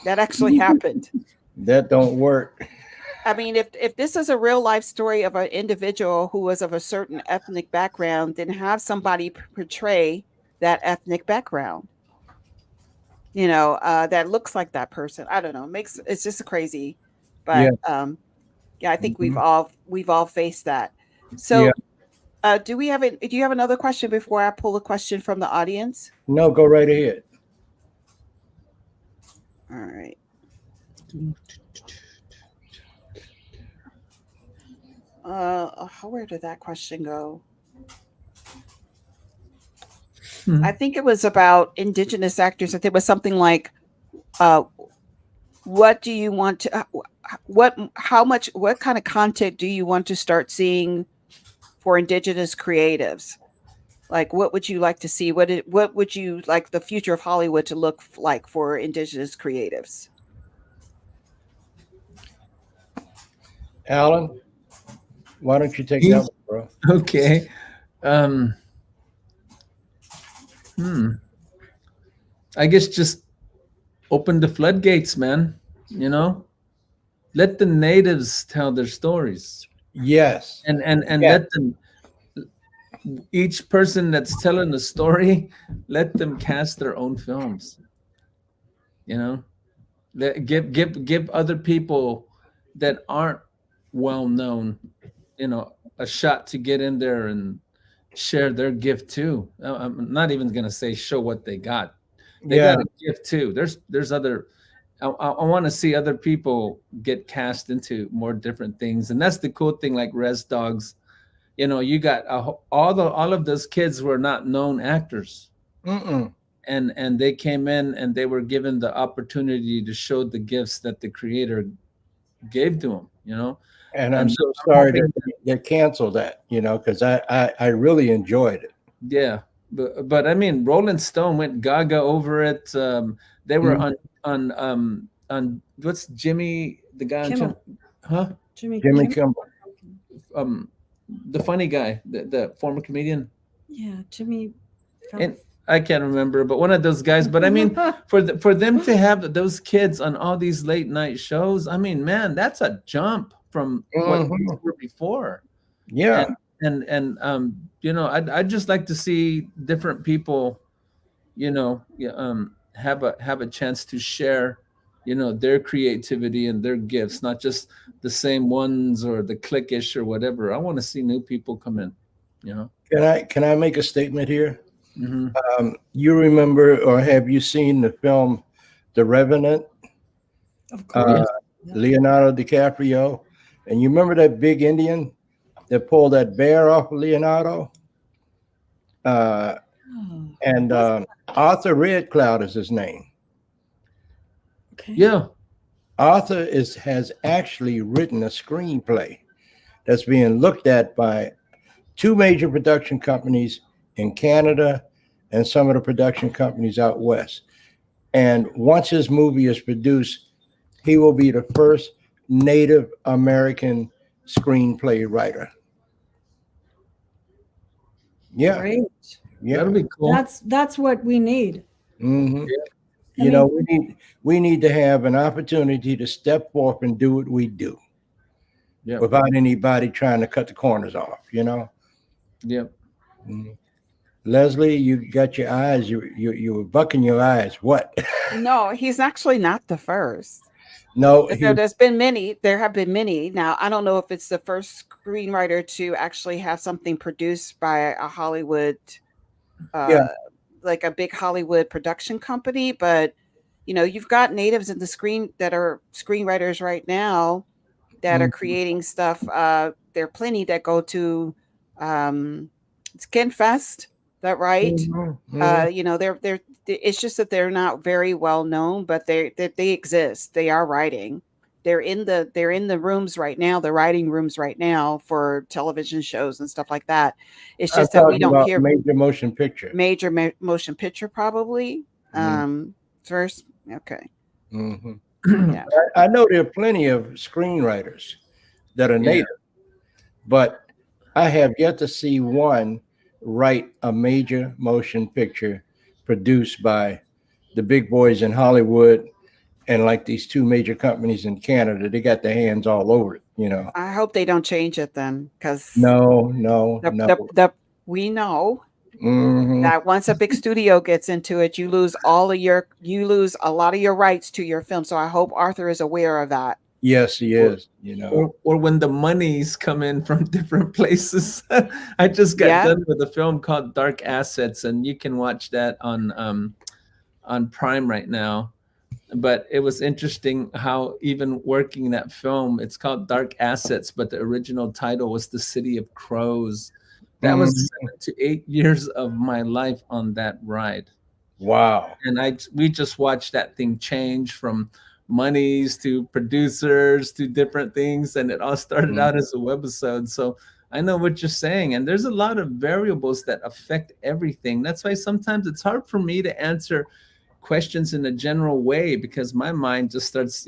That actually happened. That don't work. I mean, if this is a real life story of an individual who was of a certain ethnic background, then have somebody portray that ethnic background. That looks like that person. I don't know. It's just crazy, Yeah. but yeah, I think we've Mhm. all faced that. Yeah. So, do you have another question before I pull a question from the audience? No, go right ahead. All right. Where did that question go? I think it was about indigenous actors. I think it was something like, what do you want to, what kind of content do you want to start seeing for indigenous creatives? Like, what would you like to see? What would you like the future of Hollywood to look like for indigenous creatives? Alan, why don't you take that one, bro? Okay. I guess just open the floodgates, man. Let the natives tell their stories, Yes. and Yeah. let them, each person that's telling the story, let them cast their own films. Give other people that aren't well known, a shot to get in there and share their gift too. I'm not even gonna say show what they got. They Yeah. got a gift too. There's other. I want to see other people get cast into more different things, and that's the cool thing. Like Res Dogs, you got all of those kids were not known actors, Mm-mm. and they came in and they were given the opportunity to show the gifts that the creator gave to them. And I'm And so I'm sorry hoping that they canceled that, because I really enjoyed it. Yeah, but I mean, Rolling Stone went gaga over it. They were Mhm. on what's Jimmy, the guy on Kimmel. huh? Jimmy Jimmy Kimmel. Kimmel. The funny guy, the former comedian, Yeah, Jimmy. and I can't remember, but one of those guys. But I mean, for them to have those kids on all these late night shows, I mean, man, that's a jump from what they Mhm. were before. Yeah. I'd just like to see different people, have a chance to share, their creativity and their gifts, not just the same ones or the cliquish or whatever. I want to see new people come in. Can I make a statement here? Mhm. You remember or have you seen the film The Revenant? Of course. Yeah. Leonardo DiCaprio, and you remember that big Indian that pulled that bear off of Leonardo? Oh, And Arthur Red Cloud is his name. okay. Yeah. Arthur has actually written a screenplay that's being looked at by two major production companies in Canada and some of the production companies out west. And once his movie is produced, he will be the first Native American screenplay writer. Yeah. Great. Yeah. That'll be cool. That's what we need. Mm-hmm. I You know, mean- we need to have an opportunity to step forth and do what we do. Yeah. Without anybody trying to cut the corners off, Yep. Mhm. Leslie, you got your eyes. You were bucking your eyes. What? No, he's actually not the first. No, There's been many. There have been many. Now, I don't know if it's the first screenwriter to actually have something produced by a Hollywood, Yeah. like a big Hollywood production company, but you've got natives in the screen that are screenwriters right now that are Mhm. creating stuff. There are plenty that go to Skinfest. That right? Mhm. Mhm. They're it's just that they're not very well known, but they exist. They are writing. They're in the rooms right now, the writing rooms right now for television shows and stuff like that. It's I'm just that we talking don't about hear major motion picture. motion picture probably. Mhm. First, okay, Mhm. yeah. I know there are plenty of screenwriters that are Yeah. native, but I have yet to see one write a major motion picture produced by the big boys in Hollywood and like these two major companies in Canada. They got their hands all over it, you know. I hope they don't change it then, because No, no, the, no. we know Mhm. that once a big studio gets into it, you lose a lot of your rights to your film. So I hope Arthur is aware of that. Yes, he Or, is, you know. or when the monies come in from different places. I just got Yeah. done with a film called Dark Assets, and you can watch that on Prime right now. But it was interesting how even working that film, it's called Dark Assets, but the original title was The City of Crows. That was Mhm. 7 to 8 years of my life on that ride. Wow. And we just watched that thing change from monies to producers to different things, and it all started out as a webisode. So I know what you're saying, and there's a lot of variables that affect everything. That's why sometimes it's hard for me to answer questions in a general way, because my mind just starts,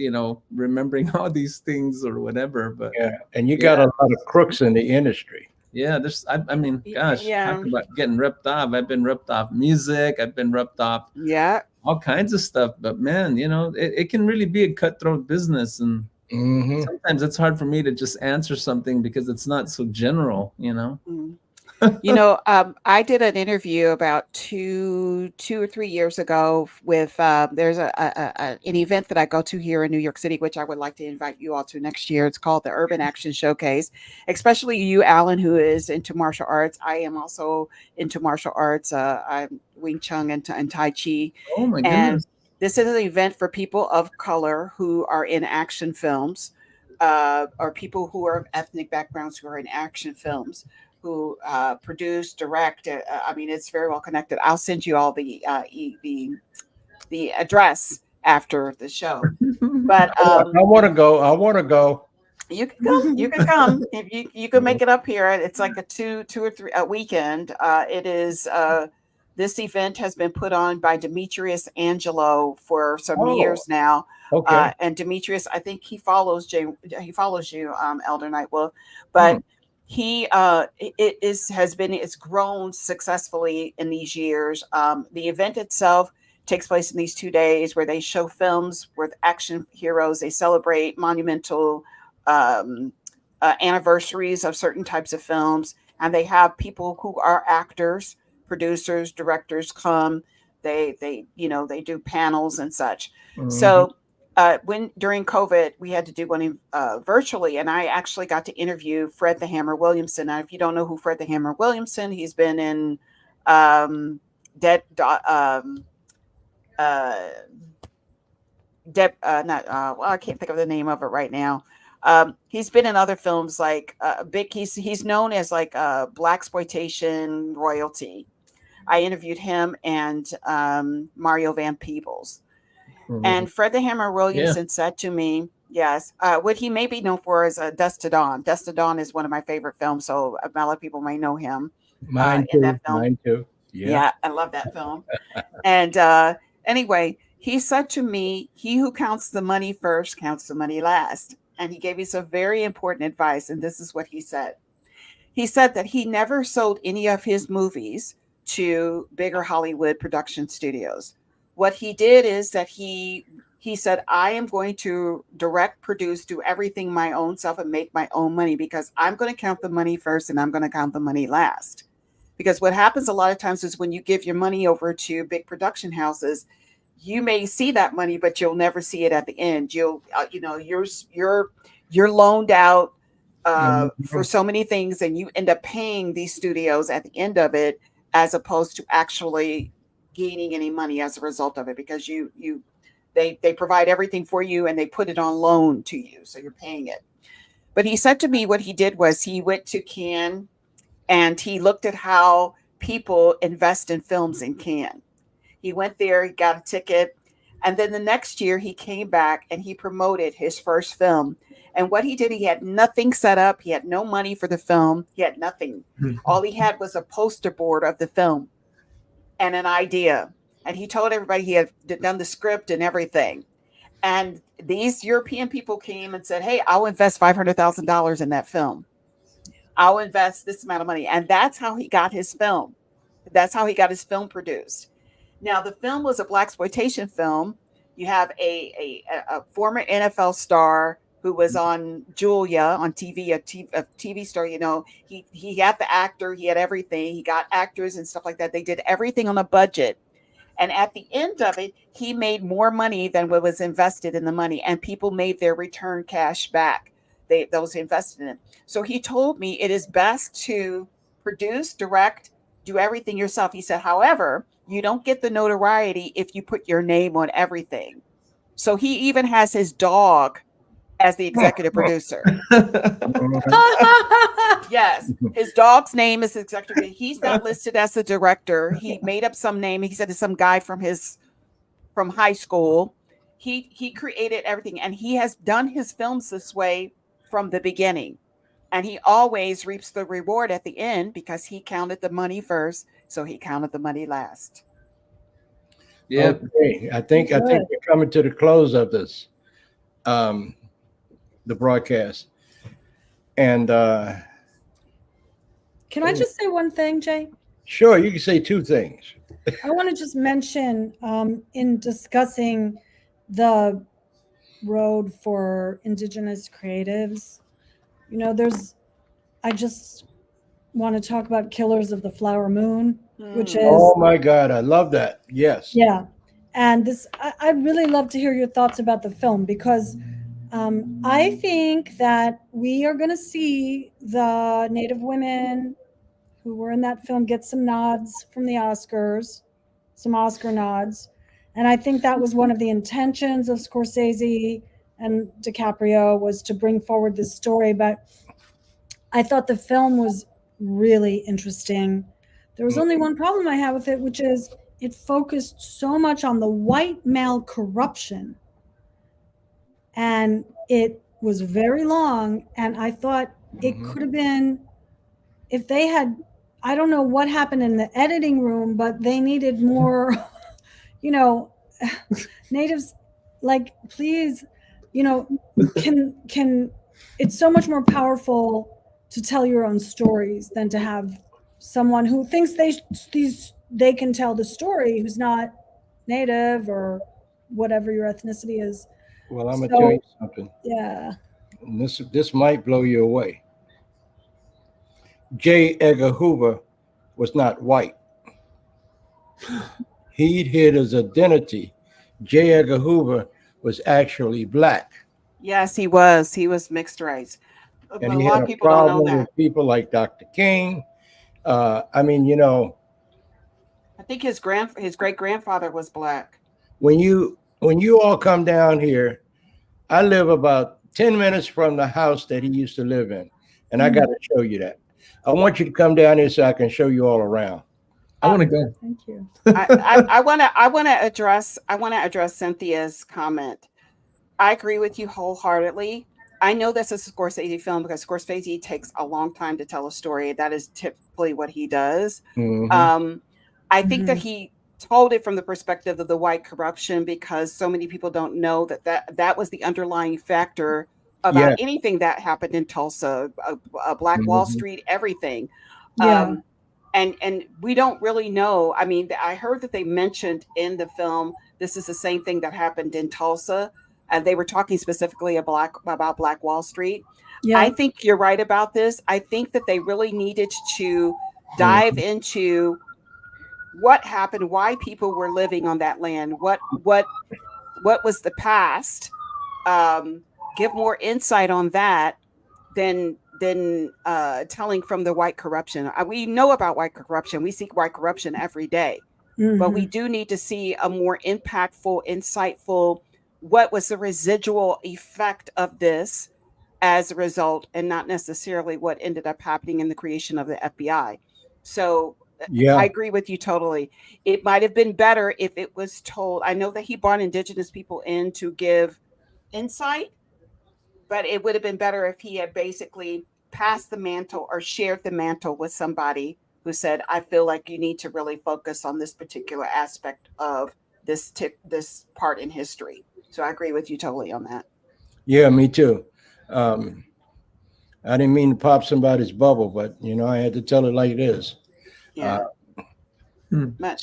remembering all these things or whatever. But Yeah, and you got a lot of crooks in the industry. yeah, I mean, gosh, Yeah. talk about getting ripped off. I've been ripped off music. I've been ripped off Yeah. all kinds of stuff. But man, it can really be a cutthroat business. And Mhm. sometimes it's hard for me to just answer something because it's not so general, Mm. I did an interview about 2 or 3 years ago with there's an event that I go to here in New York City, which I would like to invite you all to next year. It's called the Urban Action Showcase. Especially you, Alan, who is into martial arts. I am also into martial arts. I'm Wing Chun and Tai Chi, Oh my and goodness. this is an event for people of color who are in action films, or people who are of ethnic backgrounds who are in action films, who produce, direct. I mean, it's very well connected. I'll send you all the address after the show. But I want to go. I want to go. you can come. You can come if you can make it up here. It's like a two or three a weekend. It is. This event has been put on by Demetrius Angelo for some Oh, years now. okay. And Demetrius, I think he follows he follows you, Elder Nightwolf, but it's grown successfully in these years. The event itself takes place in these 2 days where they show films with action heroes. They celebrate monumental anniversaries of certain types of films, and they have people who are actors, producers, directors come. They do panels and such. Mhm. So when during COVID, we had to do one virtually, and I actually got to interview Fred the Hammer Williamson. Now, if you don't know who Fred the Hammer Williamson, he's been in Dead, not well, I can't think of the name of it right now. He's been in other films like big. He's known as like black exploitation royalty. I interviewed him and Mario Van Peebles. Mhm. And Fred the Hammer Williamson said to me, yes, what he may be known for is Dust to Dawn. Dust to Dawn is one of my favorite films, so a lot of people may know him Mine in that too. film. Mine too. Yeah. Yeah, I love that film. And anyway, he said to me, he who counts the money first counts the money last. And he gave me some very important advice. And this is what he said. He said that he never sold any of his movies to bigger Hollywood production studios. What he did is that he said, I am going to direct, produce, do everything my own self and make my own money, because I'm going to count the money first and I'm going to count the money last. Because what happens a lot of times is when you give your money over to big production houses, you may see that money, but you'll never see it at the end. You're loaned out for Mhm. so many things, and you end up paying these studios at the end of it, as opposed to actually gaining any money as a result of it, because they provide everything for you and they put it on loan to you, so you're paying it. But he said to me, what he did was he went to Cannes and he looked at how people invest in films in Cannes. He went there, he got a ticket, and then the next year he came back and he promoted his first film. And what he did, he had nothing set up. He had no money for the film. He had nothing. All he had was a poster board of the film and an idea. And he told everybody he had done the script and everything. And these European people came and said, hey, I'll invest $500,000 in that film. I'll invest this amount of money. And that's how he got his film. That's how he got his film produced. Now, the film was a blaxploitation film. You have a former NFL star who was on Julia on TV, a TV star. You know, he had the actor, he had everything. He got actors and stuff like that. They did everything on a budget. And at the end of it, he made more money than what was invested in the money, and people made their return cash back. Those invested in it. So he told me it is best to produce, direct, do everything yourself. He said, however, you don't get the notoriety if you put your name on everything. So he even has his dog as the executive producer. Yes, his dog's name is executive. He's not listed as the director. He made up some name. He said it's some guy from high school. He created everything, and he has done his films this way from the beginning. And he always reaps the reward at the end because he counted the money first, so he counted the money last. Yeah. Okay. I think we're coming to the close of this, the broadcast. And Can I just say one thing, Jay? sure, you can say two things. I want to just mention in discussing the road for Indigenous creatives, you know, I just want to talk about Killers of the Flower Moon, which is. Oh my God, I love that. Yes. Yeah. And I'd really love to hear your thoughts about the film, because I think that we are going to see the Native women who were in that film get some nods from the Oscars, some Oscar nods. And I think that was one of the intentions of Scorsese and DiCaprio, was to bring forward this story. But I thought the film was really interesting. There was only one problem I had with it, which is it focused so much on the white male corruption. And it was very long. And I thought it could have been, if they had, I don't know what happened in the editing room, but they needed more, you know, natives, like, please, you know, can it's so much more powerful to tell your own stories than to have someone who thinks they can tell the story who's not native or whatever your ethnicity is. Well, I'm gonna tell you something. Yeah. And this might blow you away. J. Edgar Hoover was not white. He'd hid his identity. J. Edgar Hoover was actually black. Yes, he was. He was mixed race. And But a he lot had of a people don't know problem that. with people like Dr. King. I mean, you know, I think his great grandfather was black. when you all come down here, I live about 10 minutes from the house that he used to live in. And I got to show you that. I want you to come down here so I can show you all around. I want to go. Thank you. I want to address Cynthia's comment. I agree with you wholeheartedly. I know this is a Scorsese film because Scorsese takes a long time to tell a story. That is typically what he does. I think that he told it from the perspective of the white corruption, because so many people don't know that was the underlying factor about anything that happened in Tulsa, Black Wall Street, everything. Yeah. And we don't really know. I mean, I heard that they mentioned in the film, this is the same thing that happened in Tulsa. And they were talking specifically about Black Wall Street. Yeah. I think you're right about this. I think that they really needed to dive into what happened, why people were living on that land, what was the past. Give more insight on that than telling from the white corruption. We know about white corruption. We see white corruption every day. But we do need to see a more impactful, insightful, what was the residual effect of this as a result, and not necessarily what ended up happening in the creation of the FBI. So I agree with you totally. It might have been better if it was told. I know that he brought Indigenous people in to give insight, but it would have been better if he had basically passed the mantle or shared the mantle with somebody who said, I feel like you need to really focus on this particular aspect of this part in history. So I agree with you totally on that. Yeah, me too. I didn't mean to pop somebody's bubble, but I had to tell it like it is. Yeah.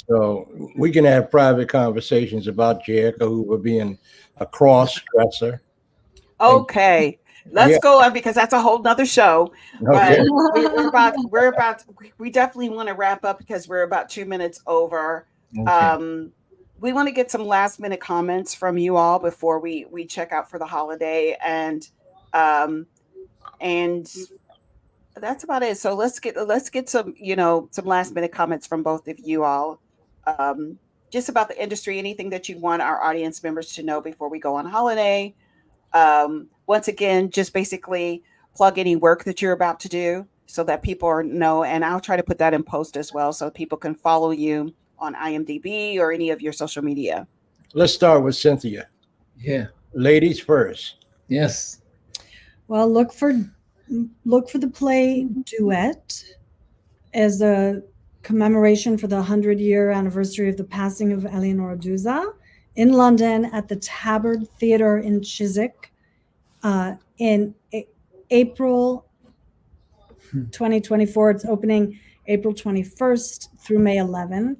So we can have private conversations about Jericho Hoover being a cross-dresser. Okay. Let's go on, because that's a whole nother show. But Okay. we definitely want to wrap up because we're about 2 minutes over. Okay. We want to get some last minute comments from you all before we check out for the holiday, and that's about it. So let's get some some last minute comments from both of you all, just about the industry, anything that you want our audience members to know before we go on holiday. Once again, just basically plug any work that you're about to do so that people know, and I'll try to put that in post as well so people can follow you on IMDb or any of your social media. Let's start with Cynthia. Yeah. Ladies first. Yes. Well, look for the play Duet as a commemoration for the 100-year anniversary of the passing of Eleanor Duse in London at the Tabard Theatre in Chiswick in April 2024. It's opening April 21st through May 11th.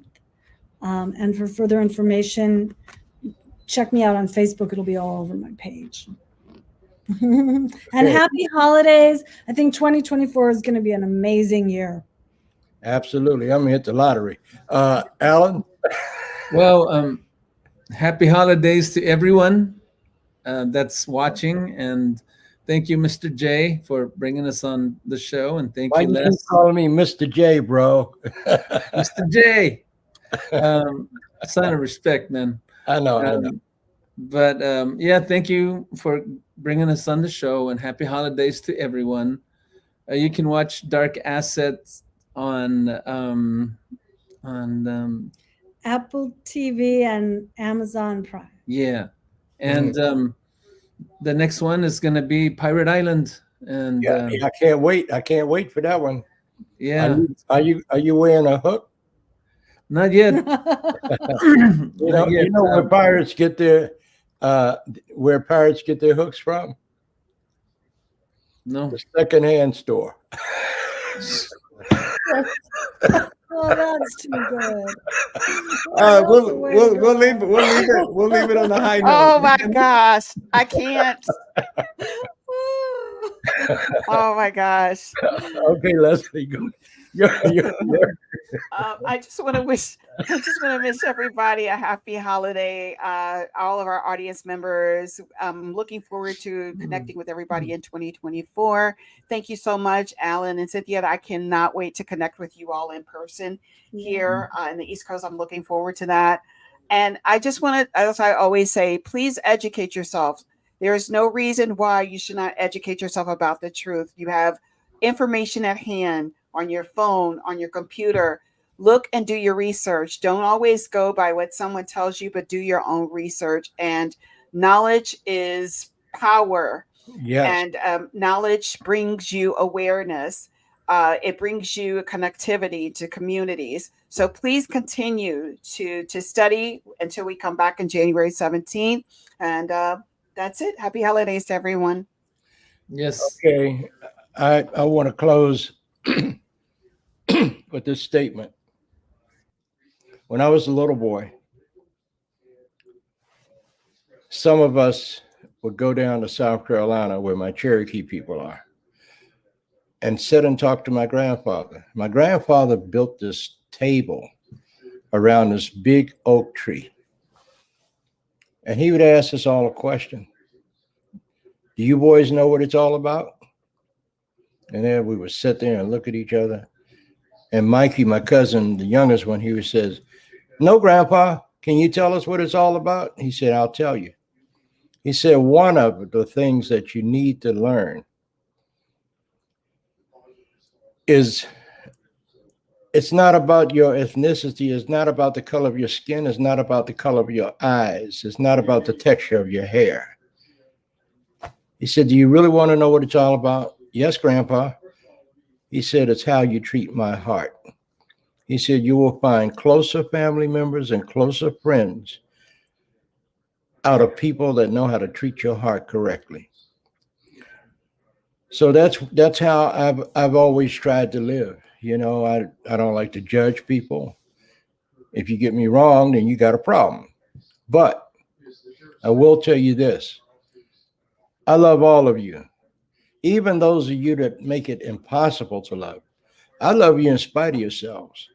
And for further information, check me out on Facebook. It'll be all over my page. And happy holidays. I think 2024 is going to be an amazing year. Absolutely. I'm going to hit the lottery. Alan? Well, happy holidays to everyone that's watching. And thank you, Mr. J, for bringing us on the show. And thank you, Les. Why you keep calling me Mr. J, bro? Mr. J. Sign of respect, man. I know. But yeah, thank you for bringing us on the show, and happy holidays to everyone. You can watch Dark Assets on Apple TV and Amazon Prime. Yeah, and the next one is going to be Pirate Island, and I can't wait. I can't wait for that one. Yeah. Are you wearing a hook? Not yet. You know where pirates get their hooks from? No. The secondhand store. Oh, that's too good. We'll leave it on the high note. Oh my gosh, I can't. Oh my gosh. Okay, Leslie, go. I just want to wish everybody a happy holiday. All of our audience members. I'm looking forward to connecting with everybody in 2024. Thank you so much, Alan and Cynthia. I cannot wait to connect with you all in person here in the East Coast. I'm looking forward to that. And I just want to, as I always say, please educate yourself. There is no reason why you should not educate yourself about the truth. You have information at hand on your phone, on your computer. Look and do your research. Don't always go by what someone tells you, but do your own research. And knowledge is power. Yes. And knowledge brings you awareness. It brings you connectivity to communities. So please continue to study until we come back on January 17th. And that's it. Happy holidays to everyone. Yes. Okay. I want to close with this statement. When I was a little boy, some of us would go down to South Carolina where my Cherokee people are and sit and talk to my grandfather. My grandfather built this table around this big oak tree. And he would ask us all a question. Do you boys know what it's all about? And then we would sit there and look at each other. And Mikey, my cousin, the youngest one, he says, "No, Grandpa, can you tell us what it's all about?" He said, "I'll tell you." He said, one of the things that you need to learn is it's not about your ethnicity. It's not about the color of your skin. It's not about the color of your eyes. It's not about the texture of your hair. He said, "Do you really want to know what it's all about?" "Yes, Grandpa." He said, "It's how you treat my heart." He said, "You will find closer family members and closer friends out of people that know how to treat your heart correctly." So that's how I've always tried to live. You know, I don't like to judge people. If you get me wrong, then you got a problem. But I will tell you this: I love all of you, even those of you that make it impossible to love. I love you in spite of yourselves.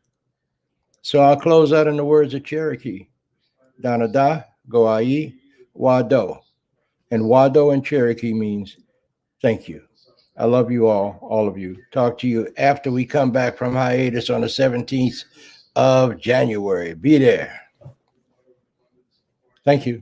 So I'll close out in the words of Cherokee: Danada, Goai, Wado. And Wado in Cherokee means thank you. I love you all of you. Talk to you after we come back from hiatus on the 17th of January. Be there. Thank you.